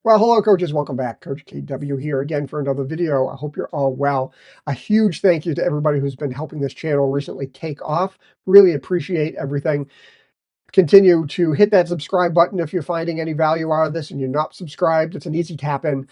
Well, hello, coaches. Welcome back. Coach KW here again for another video. I hope you're all well. A huge thank you to everybody who's been helping this channel recently take off. Really appreciate everything. Continue to hit that subscribe button if you're finding any value out of this and you're not subscribed. It's an easy tap in.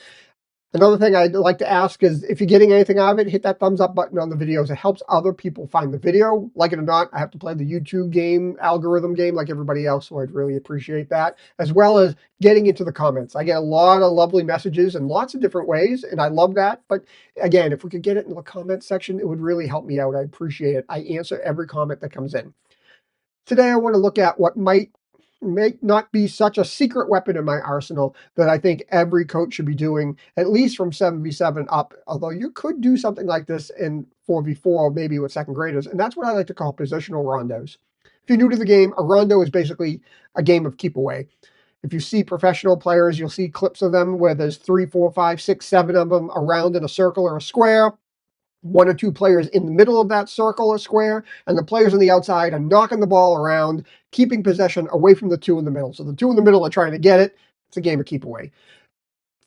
Another thing I'd like to ask is if you're getting anything out of it, hit that thumbs up button on the videos. It helps other people find the video. Like it or not, I have to play the YouTube game, algorithm game like everybody else, so I'd really appreciate that. As well as getting into the comments. I get a lot of lovely messages in lots of different ways, and I love that. But again, if we could get it in the comments section, it would really help me out. I appreciate it. I answer every comment that comes in. Today, I want to look at what may not be such a secret weapon in my arsenal that I think every coach should be doing, at least from 7v7 up, although you could do something like this in 4v4, maybe with second graders, and that's what I like to call positional rondos. If you're new to the game, a rondo is basically a game of keep away. If you see professional players, you'll see clips of them where there's 3, 4, 5, 6, 7 of them around in a circle or a square. One or two players in the middle of that circle or square, and the players on the outside are knocking the ball around, keeping possession away from the two in the middle. So the two in the middle are trying to get it. It's a game of keep away.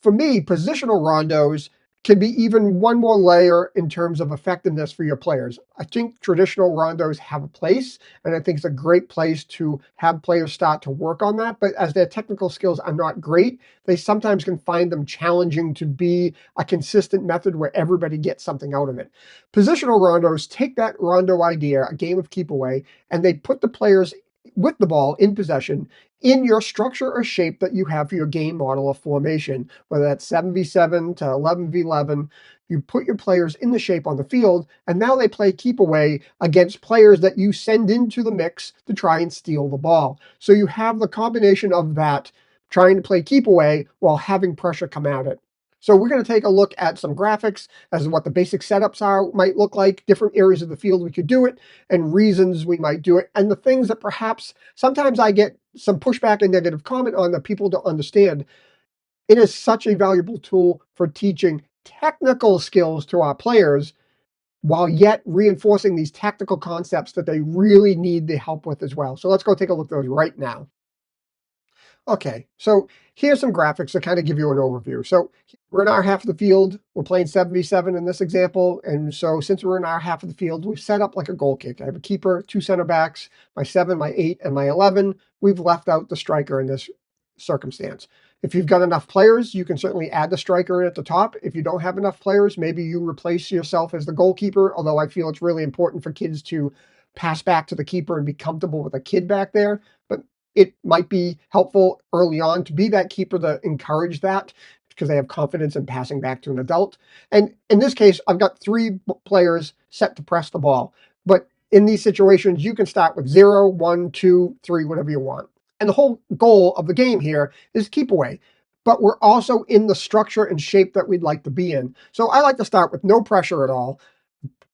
For me, positional rondos can be even one more layer in terms of effectiveness for your players. I think traditional rondos have a place, and I think it's a great place to have players start to work on that. But as their technical skills are not great, they sometimes can find them challenging to be a consistent method where everybody gets something out of it. Positional rondos take that rondo idea, a game of keep away, and they put the players with the ball in possession in your structure or shape that you have for your game model of formation, whether that's 7v7 to 11v11. You put your players in the shape on the field, and now they play keep away against players that you send into the mix to try and steal the ball. So you have the combination of that, trying to play keep away while having pressure come at it. So we're going to take a look at some graphics as to what the basic setups might look like, different areas of the field we could do it, and reasons we might do it, and the things that perhaps sometimes I get some pushback and negative comment on that people don't understand. It is such a valuable tool for teaching technical skills to our players while yet reinforcing these tactical concepts that they really need the help with as well. So let's go take a look at those right now. Okay, so here's some graphics to kind of give you an overview. So we're in our half of the field. We're playing 7v7 in this example. And so since we're in our half of the field, we've set up like a goal kick. I have a keeper, two center backs, my 7, my 8, and my 11. We've left out the striker in this circumstance. If you've got enough players, you can certainly add the striker in at the top. If you don't have enough players, maybe you replace yourself as the goalkeeper, although I feel it's really important for kids to pass back to the keeper and be comfortable with a kid back there. But it might be helpful early on to be that keeper to encourage that because they have confidence in passing back to an adult. And in this case, I've got 3 players set to press the ball. But in these situations, you can start with 0, 1, 2, 3, whatever you want. And the whole goal of the game here is keep away. But we're also in the structure and shape that we'd like to be in. So I like to start with no pressure at all.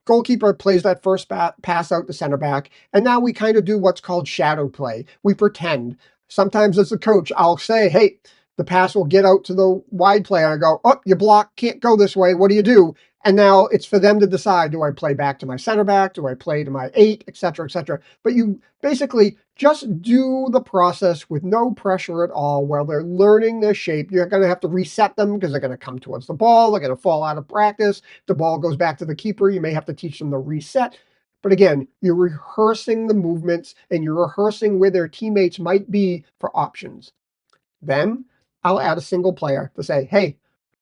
Goalkeeper plays that first pass out to center back, and now we kind of do what's called shadow play. We pretend. Sometimes as a coach, I'll say, hey, the pass will get out to the wide player. I go, oh, you block, can't go this way. What do you do? And now it's for them to decide, do I play back to my center back? Do I play to my 8, et cetera, et cetera? But you basically just do the process with no pressure at all while they're learning their shape. You're going to have to reset them because they're going to come towards the ball. They're going to fall out of practice. The ball goes back to the keeper. You may have to teach them to reset. But again, you're rehearsing the movements and you're rehearsing where their teammates might be for options. Then I'll add a single player to say, hey,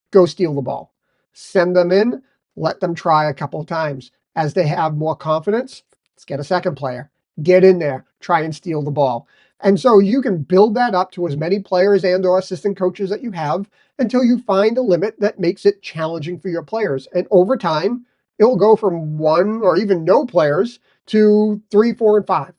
go steal the ball. Send them in, let them try a couple of times. As they have more confidence, let's get a second player. Get in there, try and steal the ball. And so you can build that up to as many players and or assistant coaches that you have until you find a limit that makes it challenging for your players. And over time, it will go from 1 or even no players to 3, 4, and 5.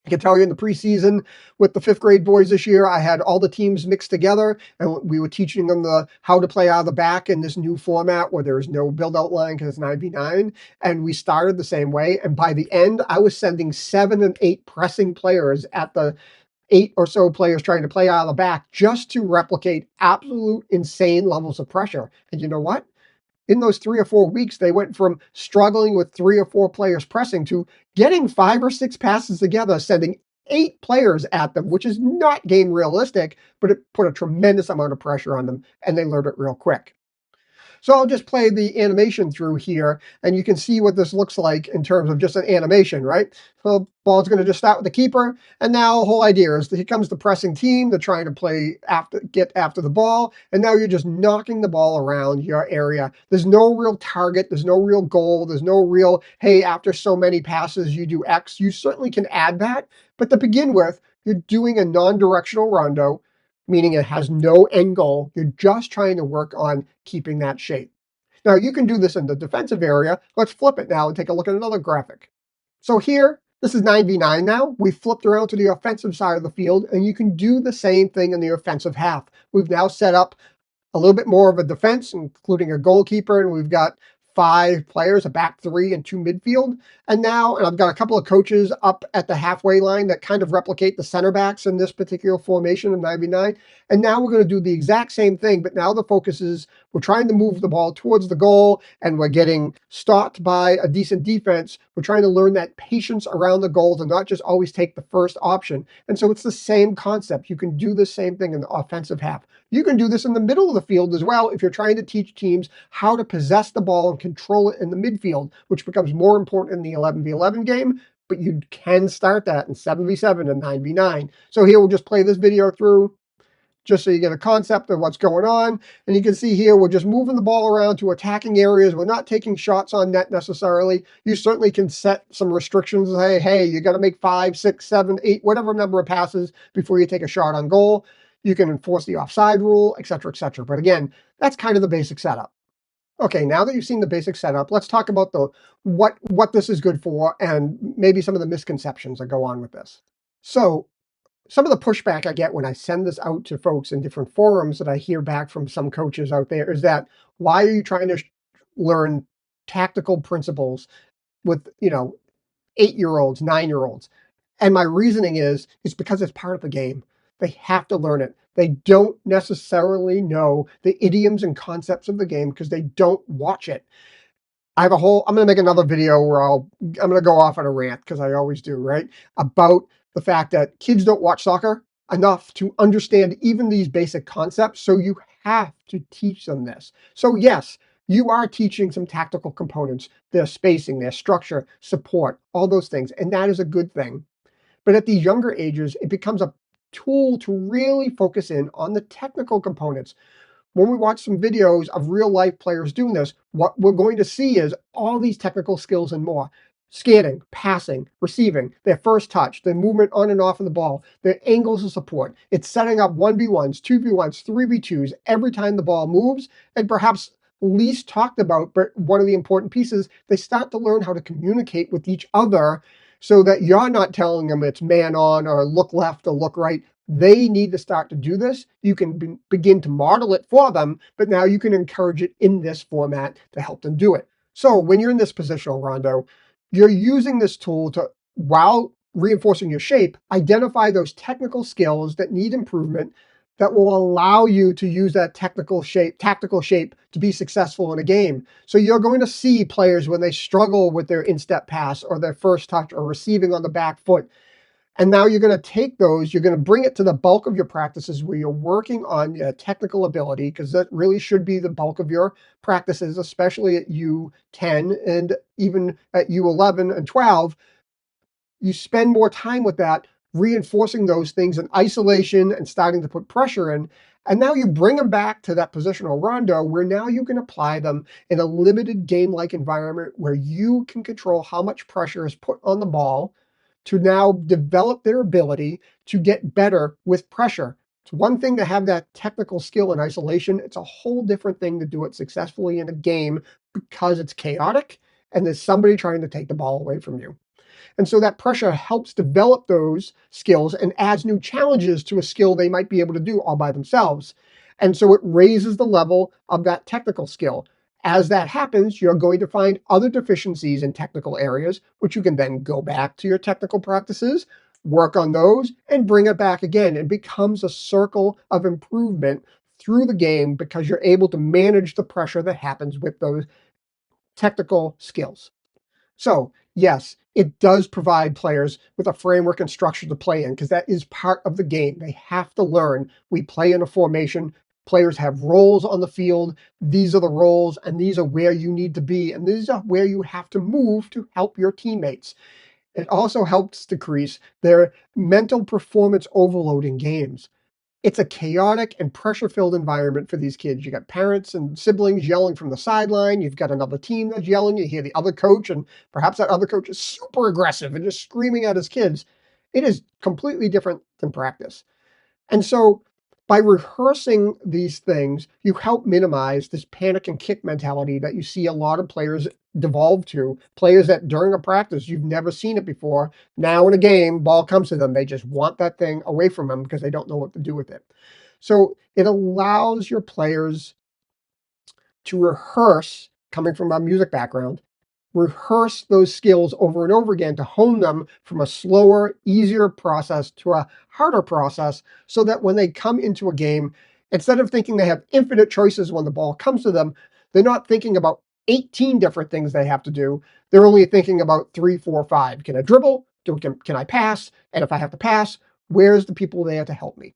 I can tell you in the preseason with the 5th grade boys this year, I had all the teams mixed together and we were teaching them how to play out of the back in this new format where there is no build out line because it's 9v9. And we started the same way. And by the end, I was sending 7 and 8 pressing players at the 8 or so players trying to play out of the back just to replicate absolute insane levels of pressure. And you know what? In those 3 or 4 weeks, they went from struggling with 3 or 4 players pressing to getting 5 or 6 passes together, sending 8 players at them, which is not game realistic, but it put a tremendous amount of pressure on them, and they learned it real quick. So I'll just play the animation through here, and you can see what this looks like in terms of just an animation, right? So ball's going to just start with the keeper, and now the whole idea is that here comes the pressing team. They're trying to play after, get after the ball, and now you're just knocking the ball around your area. There's no real target. There's no real goal. There's no real, hey, after so many passes, you do X. You certainly can add that, but to begin with, you're doing a non-directional rondo, meaning it has no end goal. You're just trying to work on keeping that shape. Now, you can do this in the defensive area. Let's flip it now and take a look at another graphic. So here, this is 9v9 now. We flipped around to the offensive side of the field, and you can do the same thing in the offensive half. We've now set up a little bit more of a defense, including a goalkeeper, and we've got 5 players, a back 3 and 2 midfield. And I've got a couple of coaches up at the halfway line that kind of replicate the center backs in this particular formation of 9v9. And now we're going to do the exact same thing, but now the focus is we're trying to move the ball towards the goal, and we're getting stopped by a decent defense. We're trying to learn that patience around the goal to not just always take the first option. And so it's the same concept. You can do the same thing in the offensive half. You can do this in the middle of the field as well if you're trying to teach teams how to possess the ball and control it in the midfield, which becomes more important in the 11v11 game, but you can start that in 7v7 and 9v9. So here we'll just play this video through just so you get a concept of what's going on. And you can see here, we're just moving the ball around to attacking areas. We're not taking shots on net necessarily. You certainly can set some restrictions. Hey, you got to make 5, 6, 7, 8, whatever number of passes before you take a shot on goal. You can enforce the offside rule, et cetera, et cetera. But again, that's kind of the basic setup. Okay, now that you've seen the basic setup, let's talk about the what this is good for and maybe some of the misconceptions that go on with this. So some of the pushback I get when I send this out to folks in different forums that I hear back from some coaches out there is that, why are you trying to learn tactical principles with, 8-year-olds, 9-year-olds? And my reasoning is, it's because it's part of the game. They have to learn it. They don't necessarily know the idioms and concepts of the game because they don't watch it. I'm going to make another video where I'm going to go off on a rant, because I always do, right? About the fact that kids don't watch soccer enough to understand even these basic concepts. So you have to teach them this. So yes, you are teaching some tactical components, their spacing, their structure, support, all those things. And that is a good thing. But at these younger ages, it becomes a tool to really focus in on the technical components. When we watch some videos of real life players doing this, what we're going to see is all these technical skills and more. Scanning, passing, receiving, their first touch, their movement on and off of the ball, their angles of support. It's setting up 1v1s, 2v1s, 3v2s every time the ball moves. And perhaps least talked about, but one of the important pieces, they start to learn how to communicate with each other so that you're not telling them it's man on or look left or look right. They need to start to do this. You can begin to model it for them, but now you can encourage it in this format to help them do it. So when you're in this positional rondo, you're using this tool to, while reinforcing your shape, identify those technical skills that need improvement that will allow you to use that tactical shape to be successful in a game. So you're going to see players when they struggle with their instep pass or their first touch or receiving on the back foot. And now you're going to take those, you're going to bring it to the bulk of your practices where you're working on your technical ability, because that really should be the bulk of your practices, especially at U10 and even at U11 and 12. You spend more time with that, reinforcing those things in isolation and starting to put pressure in. And now you bring them back to that positional rondo where now you can apply them in a limited game-like environment where you can control how much pressure is put on the ball to now develop their ability to get better with pressure. It's one thing to have that technical skill in isolation. It's a whole different thing to do it successfully in a game because it's chaotic and there's somebody trying to take the ball away from you. And so that pressure helps develop those skills and adds new challenges to a skill they might be able to do all by themselves. And so it raises the level of that technical skill. As that happens, you're going to find other deficiencies in technical areas, which you can then go back to your technical practices, work on those, and bring it back again. It becomes a circle of improvement through the game because you're able to manage the pressure that happens with those technical skills. So, yes, it does provide players with a framework and structure to play in because that is part of the game. They have to learn. We play in a formation. Players have roles on the field. These are the roles, and these are where you need to be, and these are where you have to move to help your teammates. It also helps decrease their mental performance overload in games. It's a chaotic and pressure-filled environment for these kids. You got parents and siblings yelling from the sideline. You've got another team that's yelling. You hear the other coach, and perhaps that other coach is super aggressive and just screaming at his kids. It is completely different than practice. And so by rehearsing these things, you help minimize this panic and kick mentality that you see a lot of players devolve to. Players that during a practice, you've never seen it before. Now in a game, ball comes to them. They just want that thing away from them because they don't know what to do with it. So it allows your players to rehearse, coming from a music background, rehearse those skills over and over again to hone them from a slower, easier process to a harder process so that when they come into a game, instead of thinking they have infinite choices when the ball comes to them, they're not thinking about 18 different things they have to do. They're only thinking about 3, 4, 5. Can I dribble? Can I pass? And if I have to pass, where's the people there to help me?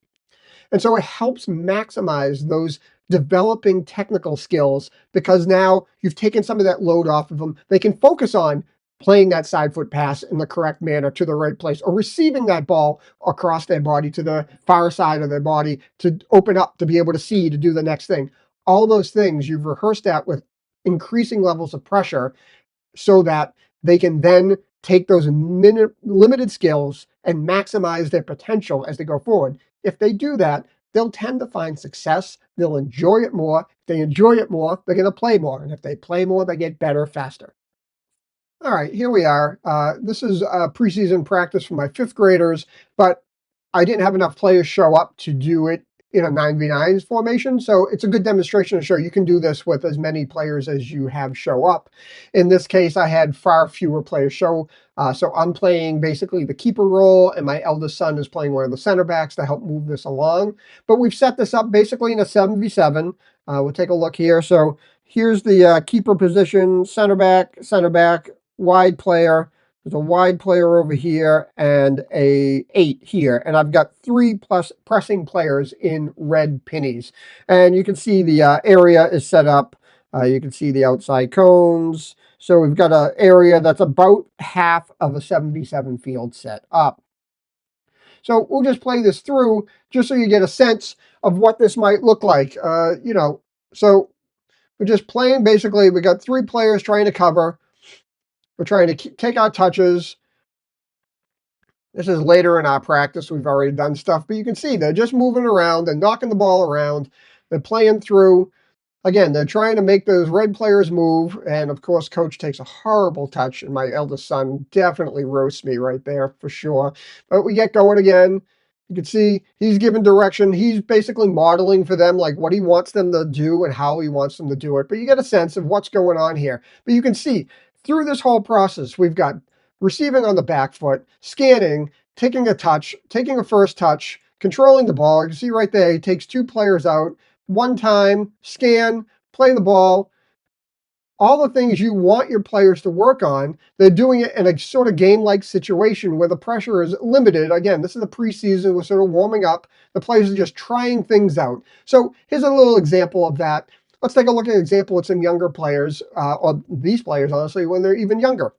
And so it helps maximize those developing technical skills because now you've taken some of that load off of them. They can focus on playing that side foot pass in the correct manner to the right place or receiving that ball across their body to the far side of their body to open up to be able to see to do the next thing. All those things you've rehearsed that with increasing levels of pressure so that they can then take those limited skills and maximize their potential as they go forward. If they do that, they'll tend to find success. They'll enjoy it more. If they enjoy it more, they're going to play more. And if they play more, they get better faster. All right, here we are. This is preseason practice for my fifth graders, but I didn't have enough players show up to do it in a 9v9 formation, so it's a good demonstration to show you can do this with as many players as you have show up. In this case, I had far fewer players show, so I'm playing basically the keeper role, and my eldest son is playing one of the center backs to help move this along. But we've set this up basically in a 7v7. We'll take a look here. So here's the keeper position, center back, wide player. There's a wide player over here and a 8 here. And I've got 3 plus pressing players in red pennies. And you can see the area is set up. You can see the outside cones. So we've got an area that's about half of a 7v7 field set up. So we'll just play this through just so you get a sense of what this might look like. So we're just playing basically. We got 3 players trying to cover. We're trying to take our touches. This is later in our practice. We've already done stuff, but you can see they're just moving around. They're knocking the ball around. They're playing through. Again, they're trying to make those red players move. And of course, coach takes a horrible touch. And my eldest son definitely roasts me right there for sure. But we get going again. You can see he's giving direction. He's basically modeling for them like what he wants them to do and how he wants them to do it. But you get a sense of what's going on here. But you can see through this whole process, we've got receiving on the back foot, scanning, taking a touch, taking a first touch, controlling the ball. You can see right there, he takes 2 players out, one time, scan, play the ball. All the things you want your players to work on, they're doing it in a sort of game-like situation where the pressure is limited. Again, this is the preseason. We're sort of warming up. The players are just trying things out. So here's a little example of that. Let's take a look at an example with some younger players, or these players, honestly, when they're even younger.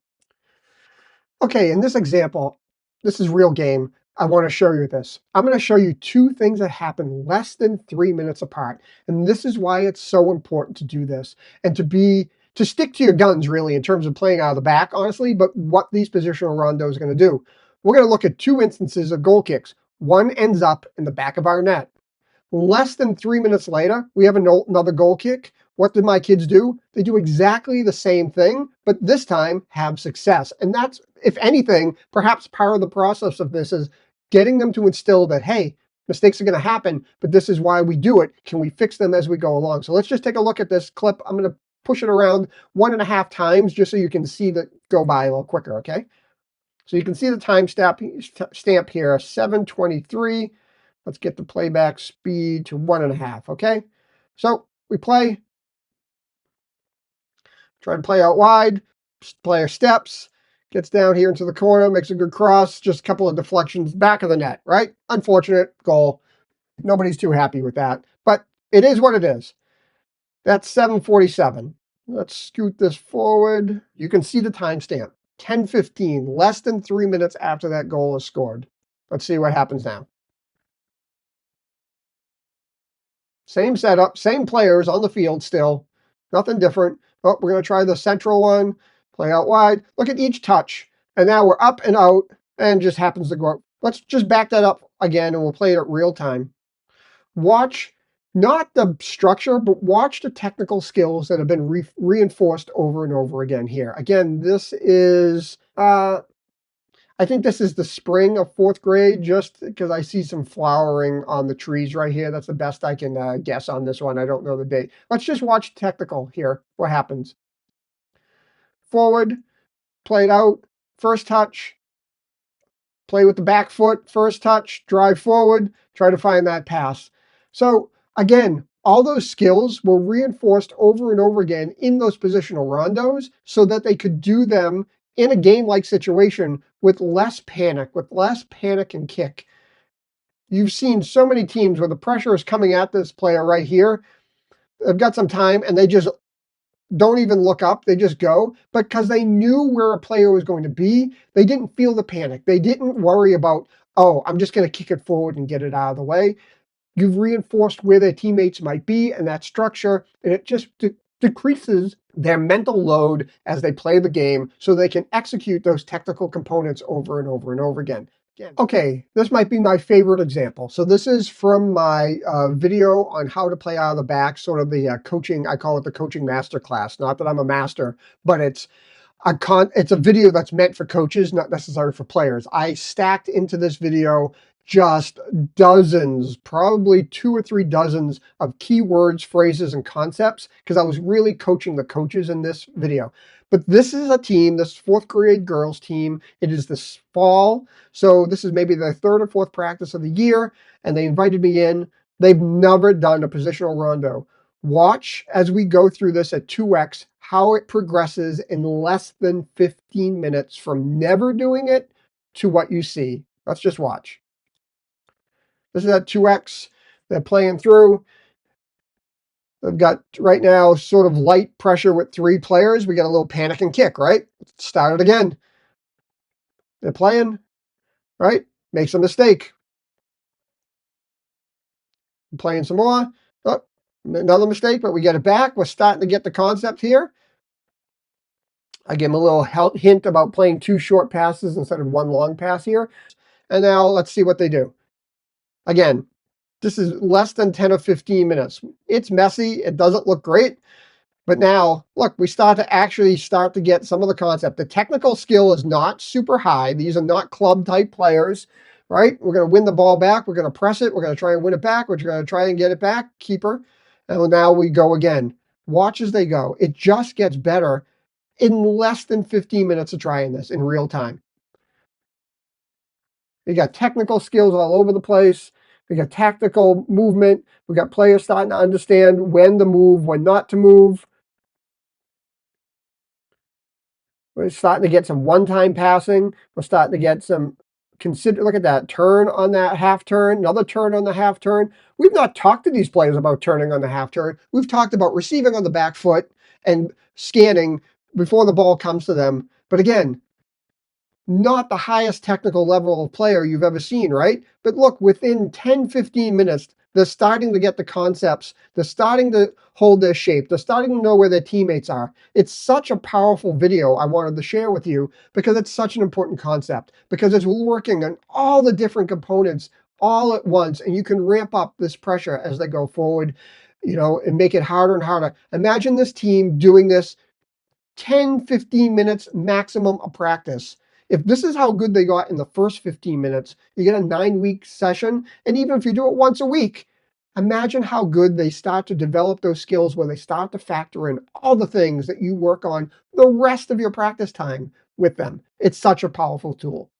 Okay, in this example, this is real game. I want to show you this. I'm going to show you 2 things that happen less than 3 minutes apart. And this is why it's so important to do this and to stick to your guns really in terms of playing out of the back, honestly, but what these positional rondos are going to do. We're going to look at 2 instances of goal kicks. One ends up in the back of our net. Less than 3 minutes later, we have another goal kick. What did my kids do? They do exactly the same thing, but this time have success. And that's, if anything, perhaps part of the process of this is getting them to instill that, hey, mistakes are going to happen, but this is why we do it. Can we fix them as we go along? So let's just take a look at this clip. I'm going to push it around 1.5 times just so you can see that go by a little quicker, okay? So you can see the time stamp here, 7:23. Let's get the playback speed to 1.5, okay? So we play, try to play out wide. Player steps, gets down here into the corner, makes a good cross, just a couple of deflections back of the net, right? Unfortunate goal. Nobody's too happy with that, but it is what it is. That's 7:47. Let's scoot this forward. You can see the timestamp. 10:15, less than 3 minutes after that goal is scored. Let's see what happens now. Same setup, same players on the field still. Nothing different. Oh, we're going to try the central one. Play out wide. Look at each touch. And now we're up and out and just happens to go up. Let's just back that up again and we'll play it at real time. Watch not the structure, but watch the technical skills that have been reinforced over and over again here. Again, this is, I think this is the spring of 4th grade, just because I see some flowering on the trees right here. That's the best I can guess on this one. I don't know the date. Let's just watch technical here. What happens? Forward, played out, first touch, play with the back foot, first touch, drive forward, try to find that pass. So again, all those skills were reinforced over and over again in those positional rondos so that they could do them in a game-like situation with less panic and kick. You've seen so many teams where the pressure is coming at this player right here. They've got some time and they just don't even look up. They just go. But because they knew where a player was going to be, they didn't feel the panic. They didn't worry about, oh, I'm just going to kick it forward and get it out of the way. You've reinforced where their teammates might be and that structure, and it just decreases their mental load as they play the game so they can execute those technical components over and over and over again. Okay, this might be my favorite example. So this is from my video on how to play out of the back, sort of the coaching, I call it the coaching masterclass. Not that I'm a master, but it's a video that's meant for coaches, not necessarily for players. I stacked into this video just dozens, probably 2 or 3 dozens of keywords, phrases, and concepts because I was really coaching the coaches in this video. But this is a team, this 4th grade girls team. It is this fall. So this is maybe their 3rd or 4th practice of the year. And they invited me in. They've never done a positional rondo. Watch as we go through this at 2x, how it progresses in less than 15 minutes from never doing it to what you see. Let's just watch. This is at 2x. They're playing through. They've got right now sort of light pressure with 3 players. We got a little panic and kick, right? Let's start it again. They're playing, right? Makes a mistake. Playing some more. Oh, another mistake, but we get it back. We're starting to get the concept here. I give them a little hint about playing 2 short passes instead of 1 long pass here. And now let's see what they do. Again, this is less than 10 or 15 minutes. It's messy. It doesn't look great. But now, look, we start to get some of the concept. The technical skill is not super high. These are not club-type players, right? We're going to win the ball back. We're going to press it. We're going to try and win it back. We're going to try and get it back. Keeper. And now we go again. Watch as they go. It just gets better in less than 15 minutes of trying this in real time. We got technical skills all over the place. We got tactical movement. We got players starting to understand when to move, when not to move. We're starting to get some one-time passing. We're starting to get some look at that turn on that half turn, another turn on the half turn. We've not talked to these players about turning on the half turn. We've talked about receiving on the back foot and scanning before the ball comes to them. But again, not the highest technical level of player you've ever seen, right? But look, within 10, 15 minutes, they're starting to get the concepts. They're starting to hold their shape. They're starting to know where their teammates are. It's such a powerful video I wanted to share with you because it's such an important concept, because it's working on all the different components all at once, and you can ramp up this pressure as they go forward, and make it harder and harder. Imagine this team doing this 10, 15 minutes maximum of practice. If this is how good they got in the first 15 minutes, you get a 9-week session. And even if you do it once a week, imagine how good they start to develop those skills where they start to factor in all the things that you work on the rest of your practice time with them. It's such a powerful tool.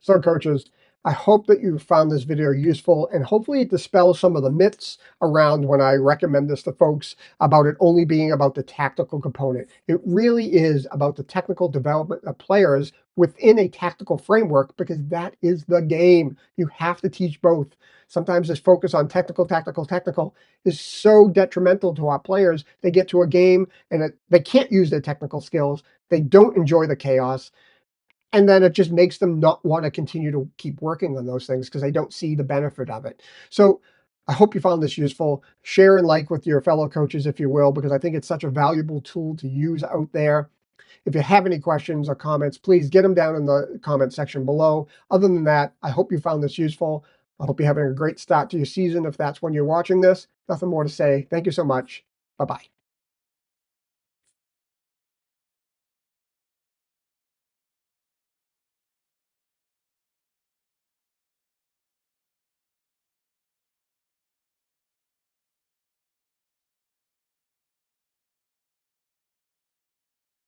So coaches, I hope that you found this video useful, and hopefully it dispels some of the myths around when I recommend this to folks about it only being about the tactical component. It really is about the technical development of players within a tactical framework, because that is the game. You have to teach both. Sometimes this focus on technical is so detrimental to our players. They get to a game and they can't use their technical skills. They don't enjoy the chaos. And then it just makes them not want to continue to keep working on those things because they don't see the benefit of it. So I hope you found this useful. Share and like with your fellow coaches, if you will, because I think it's such a valuable tool to use out there. If you have any questions or comments, please get them down in the comment section below. Other than that, I hope you found this useful. I hope you're having a great start to your season if that's when you're watching this. Nothing more to say. Thank you so much. Bye-bye.